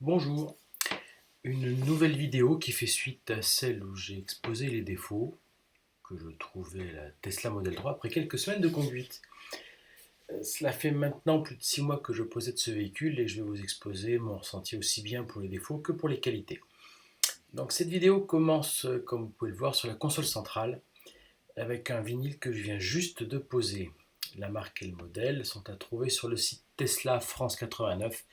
Bonjour, une nouvelle vidéo qui fait suite à celle où j'ai exposé les défauts que je trouvais à la Tesla Model 3 après quelques semaines de conduite. Cela fait maintenant plus de 6 mois que je possède ce véhicule et je vais vous exposer mon ressenti aussi bien pour les défauts que pour les qualités. Donc cette vidéo commence, comme vous pouvez le voir, sur la console centrale avec un vinyle que je viens juste de poser. La marque et le modèle sont à trouver sur le site Tesla France 89.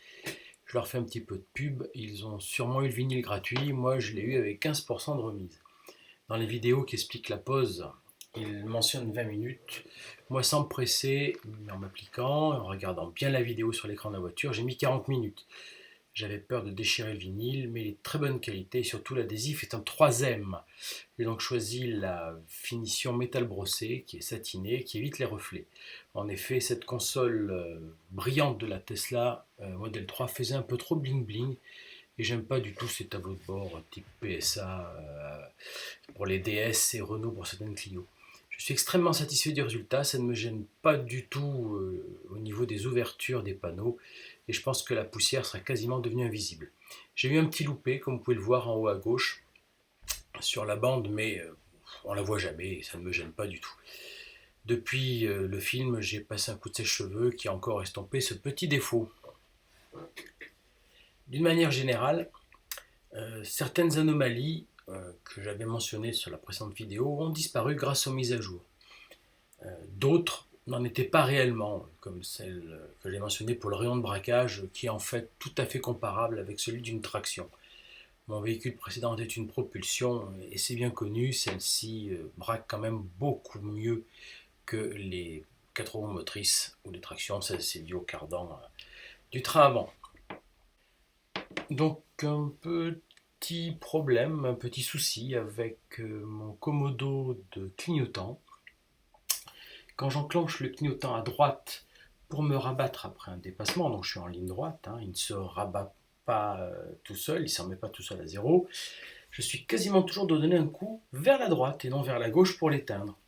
Je leur fais un petit peu de pub, ils ont sûrement eu le vinyle gratuit, moi je l'ai eu avec 15% de remise. Dans les vidéos qui expliquent la pause, ils mentionnent 20 minutes. Moi sans me presser, en m'appliquant, en regardant bien la vidéo sur l'écran de la voiture, j'ai mis 40 minutes. J'avais peur de déchirer le vinyle, mais il est de très bonne qualité, surtout l'adhésif est en 3M. J'ai donc choisi la finition métal brossé, qui est satinée, qui évite les reflets. En effet, cette console brillante de la Tesla Model 3 faisait un peu trop bling bling, et j'aime pas du tout ces tableaux de bord type PSA pour les DS et Renault pour certaines Clio. Je suis extrêmement satisfait du résultat, ça ne me gêne pas du tout au niveau des ouvertures des panneaux et je pense que la poussière sera quasiment devenue invisible. J'ai eu un petit loupé, comme vous pouvez le voir en haut à gauche, sur la bande, mais on la voit jamais et ça ne me gêne pas du tout. Depuis le film, j'ai passé un coup de sèche-cheveux qui a encore estompé ce petit défaut. D'une manière générale, certaines anomalies que j'avais mentionnées sur la précédente vidéo ont disparu grâce aux mises à jour. D'autres n'en étaient pas réellement, comme celle que j'ai mentionnée pour le rayon de braquage, qui est en fait tout à fait comparable avec celui d'une traction. Mon véhicule précédent était une propulsion, et c'est bien connu, celle-ci braque quand même beaucoup mieux que les 4 roues motrices ou les tractions, ça c'est dû au cardan du train avant. Donc un petit problème, un petit souci avec mon commodo de clignotant. Quand j'enclenche le clignotant à droite pour me rabattre après un dépassement, donc je suis en ligne droite, il ne se rabat pas tout seul, il ne s'en met pas tout seul à zéro, je suis quasiment toujours de donner un coup vers la droite et non vers la gauche pour l'éteindre.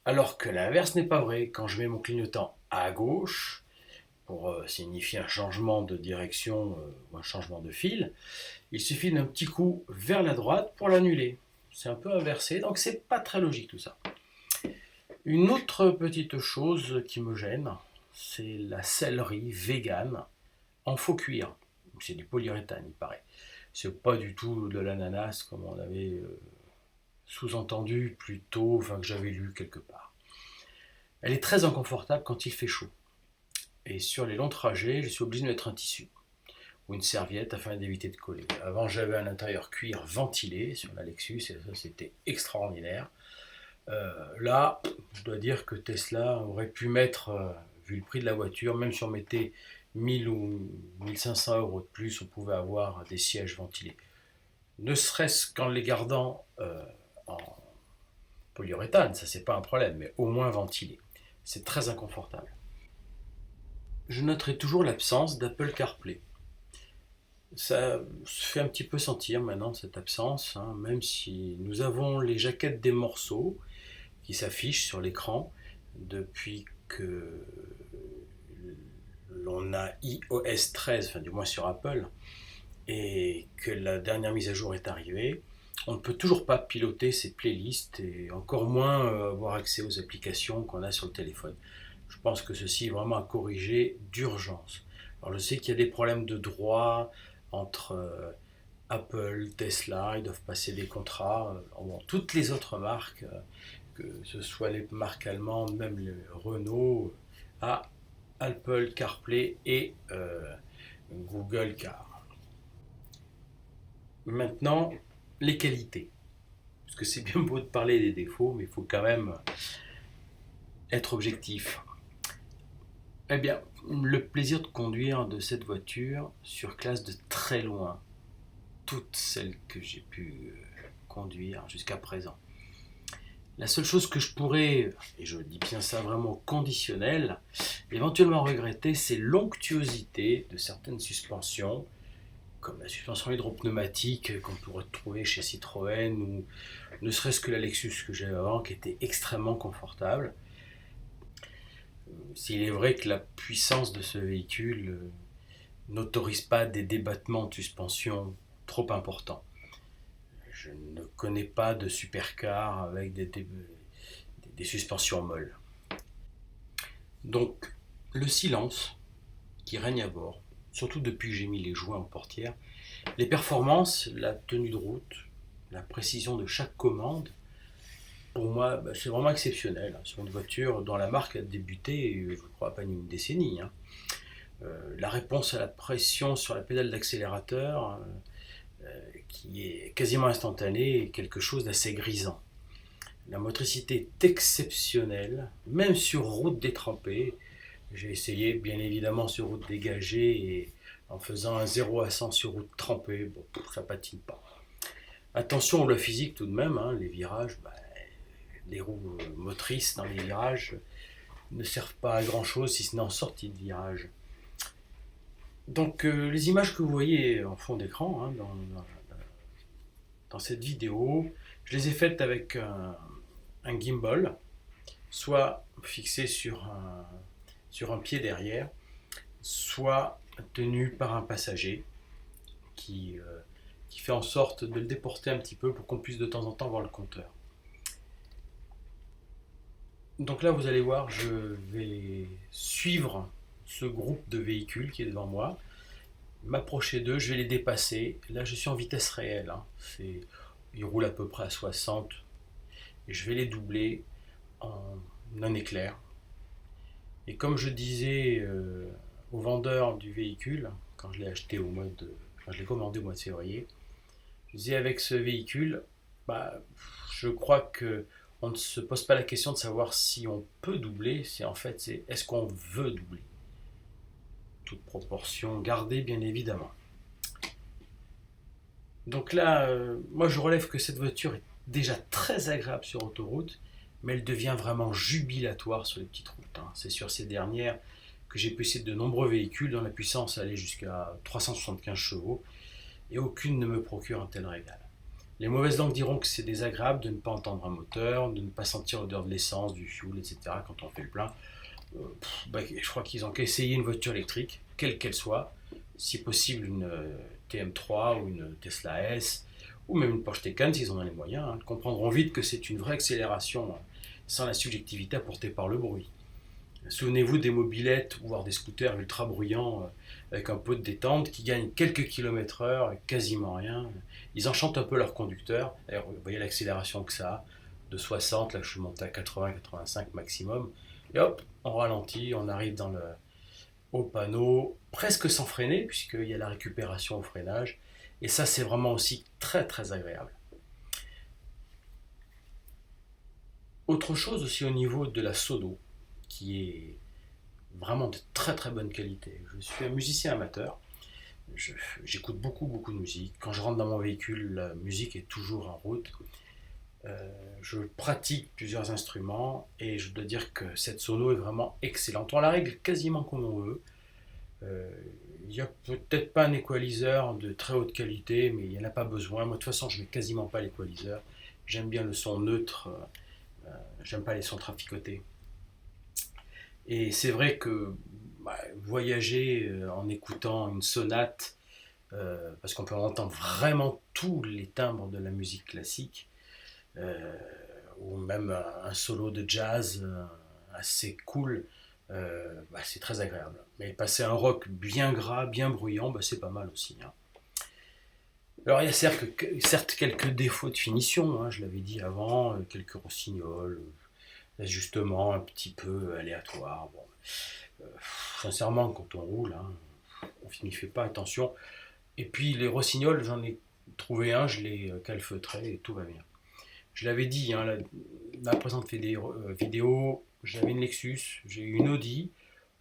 Alors que l'inverse n'est pas vrai, quand je mets mon clignotant à gauche, pour signifier un changement de direction ou un changement de fil, il suffit d'un petit coup vers la droite pour l'annuler. C'est un peu inversé, donc c'est pas très logique tout ça. Une autre petite chose qui me gêne, c'est la sellerie vegan en faux cuir. C'est du polyuréthane, il paraît. C'est pas du tout de l'ananas comme on avait sous-entendu plus tôt, enfin que j'avais lu quelque part. Elle est très inconfortable quand il fait chaud. Et sur les longs trajets, je suis obligé de mettre un tissu ou une serviette afin d'éviter de coller. Avant, j'avais un intérieur cuir ventilé sur la Lexus et ça, c'était extraordinaire. Là, je dois dire que Tesla aurait pu mettre, vu le prix de la voiture, même si on mettait 1000 ou 1500 euros de plus, on pouvait avoir des sièges ventilés. Ne serait-ce qu'en les gardant en polyuréthane, ça c'est pas un problème, mais au moins ventilés. C'est très inconfortable. Je noterai toujours l'absence d'Apple CarPlay. Ça se fait un petit peu sentir maintenant cette absence, même si nous avons les jaquettes des morceaux qui s'affichent sur l'écran depuis que l'on a iOS 13, enfin du moins sur Apple, et que la dernière mise à jour est arrivée. On ne peut toujours pas piloter ces playlists et encore moins avoir accès aux applications qu'on a sur le téléphone. Je pense que ceci est vraiment à corriger d'urgence. Alors je sais qu'il y a des problèmes de droit entre Apple, Tesla, ils doivent passer des contrats. Bon, toutes les autres marques, que ce soit les marques allemandes, même le Renault, à Apple CarPlay et Google Car. Maintenant, les qualités. Parce que c'est bien beau de parler des défauts, mais il faut quand même être objectif. Eh bien, le plaisir de conduire de cette voiture surclasse de très loin toutes celles que j'ai pu conduire jusqu'à présent. La seule chose que je pourrais, et je dis bien ça vraiment conditionnel, éventuellement regretter, c'est l'onctuosité de certaines suspensions, comme la suspension hydropneumatique qu'on pourrait trouver chez Citroën, ou ne serait-ce que la Lexus que j'avais avant, qui était extrêmement confortable. S'il est vrai que la puissance de ce véhicule n'autorise pas des débattements de suspension trop importants. Je ne connais pas de supercar avec des suspensions molles. Donc, le silence qui règne à bord, surtout depuis que j'ai mis les joints en portière, les performances, la tenue de route, la précision de chaque commande, pour moi, c'est vraiment exceptionnel. Sur une voiture dont la marque a débuté, je crois, pas une décennie. La réponse à la pression sur la pédale d'accélérateur, qui est quasiment instantanée, est quelque chose d'assez grisant. La motricité est exceptionnelle, même sur route détrempée. J'ai essayé, bien évidemment, sur route dégagée et en faisant un 0 à 100 sur route trempée, bon, ça patine pas. Attention au physique tout de même, les virages, les roues motrices dans les virages ne servent pas à grand chose si ce n'est en sortie de virage. Donc les images que vous voyez en fond d'écran dans cette vidéo, je les ai faites avec un gimbal, soit fixé sur un pied derrière, soit tenu par un passager qui fait en sorte de le déporter un petit peu pour qu'on puisse de temps en temps voir le compteur. Donc là, vous allez voir, je vais suivre ce groupe de véhicules qui est devant moi, m'approcher d'eux, je vais les dépasser. Là, je suis en vitesse réelle. Ils roulent à peu près à 60. Et je vais les doubler en un éclair. Et comme je disais au vendeur du véhicule, quand je l'ai commandé au mois de février, je disais avec ce véhicule, je crois que on ne se pose pas la question de savoir si on peut doubler, c'est est-ce qu'on veut doubler. Toute proportion gardée, bien évidemment. Donc là, moi je relève que cette voiture est déjà très agréable sur autoroute, mais elle devient vraiment jubilatoire sur les petites routes. C'est sur ces dernières que j'ai possèdé de nombreux véhicules dont la puissance allait jusqu'à 375 chevaux, et aucune ne me procure un tel régal. Les mauvaises langues diront que c'est désagréable de ne pas entendre un moteur, de ne pas sentir l'odeur de l'essence, du fuel, etc. quand on fait le plein. Je crois qu'ils ont qu'à essayer une voiture électrique, quelle qu'elle soit, si possible une TM3 ou une Tesla S, ou même une Porsche Taycan s'ils en ont les moyens. Ils comprendront vite que c'est une vraie accélération sans la subjectivité apportée par le bruit. Souvenez-vous des mobylettes, voire des scooters ultra bruyants avec un peu de détente qui gagnent quelques kilomètres heure et quasiment rien. Ils enchantent un peu leur conducteur. D'ailleurs, vous voyez l'accélération que ça a, de 60, là je suis monté à 80-85 maximum. Et hop, on ralentit, on arrive au panneau, presque sans freiner, puisqu'il y a la récupération au freinage. Et ça, c'est vraiment aussi très très agréable. Autre chose aussi au niveau de la sono, qui est vraiment de très très bonne qualité. Je suis un musicien amateur, j'écoute beaucoup beaucoup de musique. Quand je rentre dans mon véhicule, la musique est toujours en route. Je pratique plusieurs instruments et je dois dire que cette sono est vraiment excellente. On la règle quasiment comme on veut. Il n'y a peut-être pas un équaliseur de très haute qualité, mais il n'y en a pas besoin. Moi de toute façon je mets quasiment pas l'équaliseur. J'aime bien le son neutre, j'aime pas les sons traficotés. Et c'est vrai que voyager en écoutant une sonate, parce qu'on peut entendre vraiment tous les timbres de la musique classique, ou même un solo de jazz assez cool, c'est très agréable. Mais passer un rock bien gras, bien bruyant, c'est pas mal aussi. Alors il y a certes quelques défauts de finition, je l'avais dit avant, quelques rossignols, ajustements un petit peu aléatoires. Sincèrement, quand on roule, on n'y fait pas attention. Et puis les rossignols, j'en ai trouvé un, je l'ai calfeutré et tout va bien. Je l'avais dit, la présente vidéo, j'avais une Lexus, j'ai eu une Audi.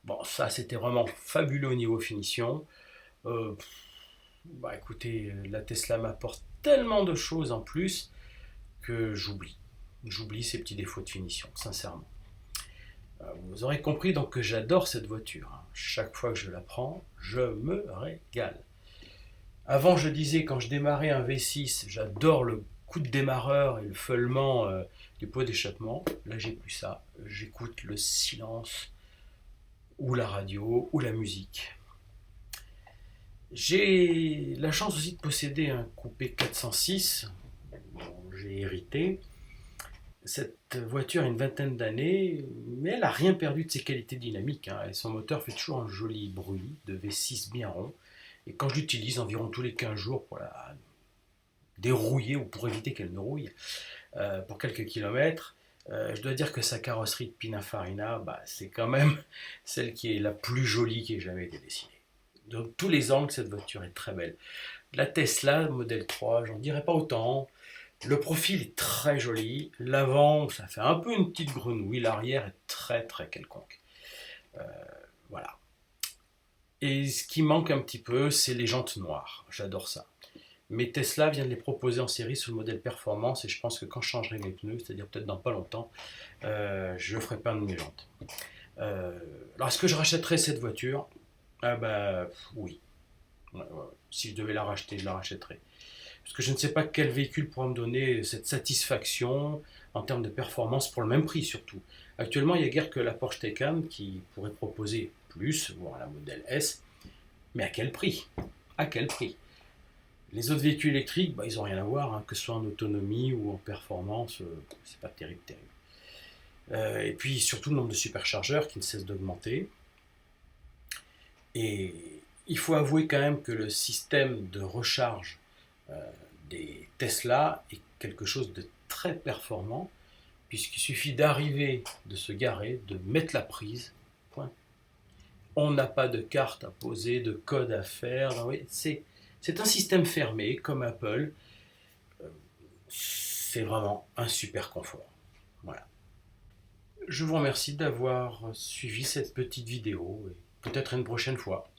Bon, ça c'était vraiment fabuleux au niveau finition. Écoutez, la Tesla m'apporte tellement de choses en plus que j'oublie ces petits défauts de finition, sincèrement. Vous aurez compris donc que j'adore cette voiture. Chaque fois que je la prends, je me régale. Avant, je disais, quand je démarrais un V6, j'adore le coup de démarreur et le feulement du pot d'échappement. Là, j'ai plus ça. J'écoute le silence, ou la radio, ou la musique. J'ai la chance aussi de posséder un coupé 406 dont j'ai hérité. Cette voiture a une vingtaine d'années, mais elle n'a rien perdu de ses qualités dynamiques, hein, et son moteur fait toujours un joli bruit de V6 bien rond. Et quand je l'utilise environ tous les 15 jours pour la dérouiller ou pour éviter qu'elle ne rouille, pour quelques kilomètres, je dois dire que sa carrosserie de Pininfarina, bah, c'est quand même celle qui est la plus jolie qui ait jamais été dessinée. De tous les angles, cette voiture est très belle. La Tesla Model 3, j'en dirais pas autant. Le profil est très joli. L'avant, ça fait un peu une petite grenouille. L'arrière est très très quelconque. Euh, voilà. Et ce qui manque un petit peu, c'est les jantes noires. J'adore ça. Mais Tesla vient de les proposer en série sous le modèle performance et je pense que quand je changerai mes pneus, c'est-à-dire peut-être dans pas longtemps, je ferai peindre mes jantes. Euh, alors est-ce que je rachèterai cette voiture? Ah bah oui. Ouais, ouais. Si je devais la racheter, je la rachèterais. Parce que je ne sais pas quel véhicule pourra me donner cette satisfaction en termes de performance pour le même prix surtout. Actuellement, il n'y a guère que la Porsche Taycan qui pourrait proposer plus, voire la modèle S, mais à quel prix? À quel prix? Les autres véhicules électriques, bah, ils n'ont rien à voir, hein, que ce soit en autonomie ou en performance, c'est pas terrible, terrible. Et puis surtout le nombre de superchargeurs qui ne cesse d'augmenter. Et il faut avouer quand même que le système de recharge euh, des Tesla est quelque chose de très performant, puisqu'il suffit d'arriver, de se garer, de mettre la prise, point. On n'a pas de carte à poser, de code à faire. Oui, c'est un système fermé, comme Apple. C'est vraiment un super confort. Voilà. Je vous remercie d'avoir suivi cette petite vidéo et peut-être une prochaine fois.